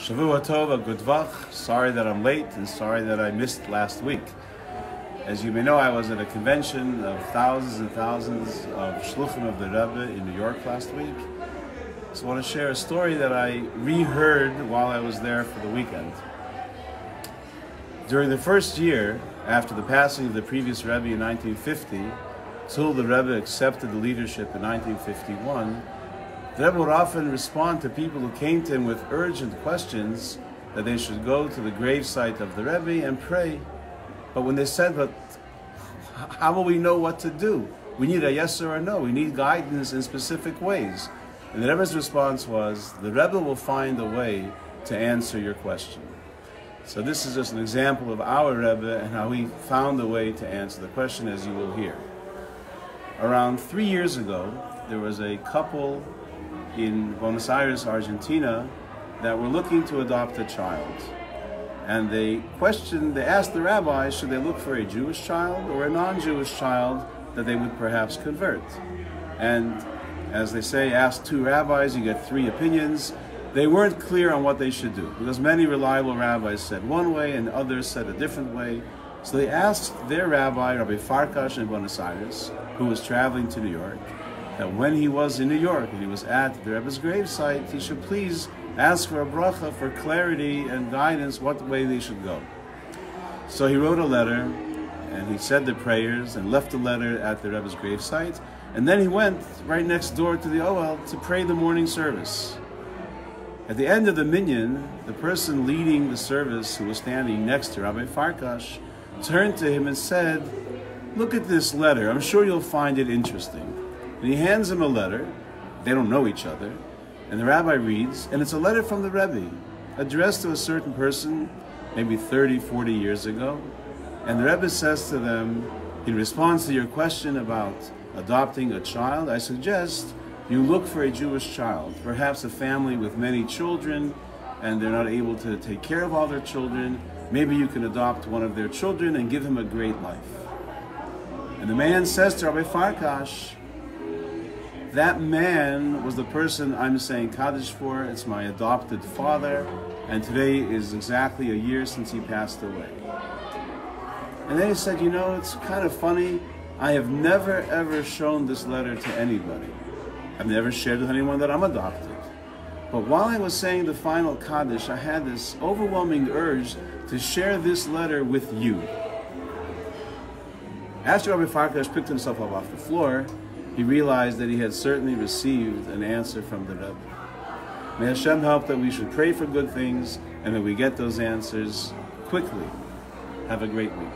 Shavua Tov, a good vach. Sorry that I'm late and sorry that I missed last week. As you may know, I was at a convention of thousands and thousands of shluchim of the Rebbe in New York last week. So I want to share a story that I reheard while I was there for the weekend. During the first year, after the passing of the previous Rebbe in 1950, till the Rebbe accepted the leadership in 1951, the Rebbe would often respond to people who came to him with urgent questions that they should go to the gravesite of the Rebbe and pray. But when they said, but how will we know what to do? We need a yes or a no. We need guidance in specific ways. And the Rebbe's response was, the Rebbe will find a way to answer your question. So this is just an example of our Rebbe and how he found a way to answer the question, as you will hear. Around 3 years ago, there was a couple in Buenos Aires, Argentina, that were looking to adopt a child. And they asked the rabbi, should they look for a Jewish child or a non-Jewish child that they would perhaps convert? And as they say, ask two rabbis, you get three opinions. They weren't clear on what they should do, because many reliable rabbis said one way and others said a different way. So they asked their rabbi, Rabbi Farkash in Buenos Aires, who was traveling to New York, that when he was in New York and he was at the Rebbe's gravesite, he should please ask for a bracha for clarity and guidance what way they should go. So he wrote a letter and he said the prayers and left the letter at the Rebbe's gravesite, and then he went right next door to the Ohel to pray the morning service. At the end of the minyan, the person leading the service, who was standing next to Rabbi Farkash, turned to him and said, "Look at this letter, I'm sure you'll find it interesting." And he hands him a letter. They don't know each other. And the rabbi reads, and it's a letter from the Rebbe, addressed to a certain person, maybe 30, 40 years ago. And the Rebbe says to them, in response to your question about adopting a child, I suggest you look for a Jewish child, perhaps a family with many children, and they're not able to take care of all their children. Maybe you can adopt one of their children and give him a great life. And the man says to Rabbi Farkash, that man was the person I'm saying Kaddish for. It's my adopted father, and today is exactly a year since he passed away. And then he said, you know, it's kind of funny. I have never ever shown this letter to anybody. I've never shared with anyone that I'm adopted. But while I was saying the final Kaddish, I had this overwhelming urge to share this letter with you. After Rabbi Farkash picked himself up off the floor, he realized that he had certainly received an answer from the Rebbe. May Hashem help that we should pray for good things and that we get those answers quickly. Have a great week.